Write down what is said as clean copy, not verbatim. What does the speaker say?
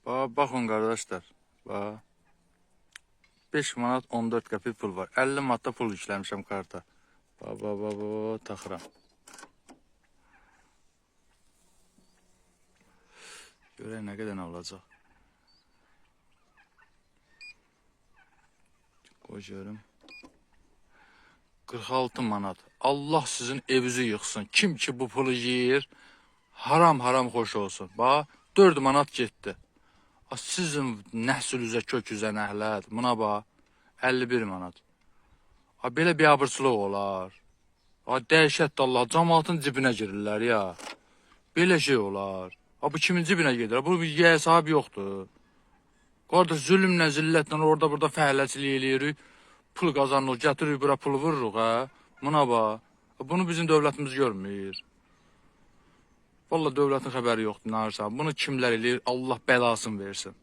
Baxın qardaşlar. 5 manat 14 qəpik pul var. 50 manatda pul yükləmişəm karta. Taxıram. Görək nə qədər nə olacaq. Qoy görüm. 46 manat. Allah sizin evinizi yıxsın. Kim ki bu pulu yiyir, haram xoş olsun. 4 manat getdi. Sizin nəslünüzə, köküzə nəhlət. Buna 51 manat. Belə biabırçılıq olar. Dəhşətdir Allah. Cəmaatın cibinə girirlər ya. Belə şey olar. Bu kimin cibinə gedir? Bu hesab yoxdur. Qardaş, zülmlə, zillətlə orada burada fəhləçilik eləyirik. Pul qazanırıq, gətiririk bura pulu vururuq, hə? Buna bunu bizim dövlətimiz görmür. Vallahi dövlətin xəbəri yoxdur, narsan. Bunu kimlər eləyir? Allah bəlasını versin.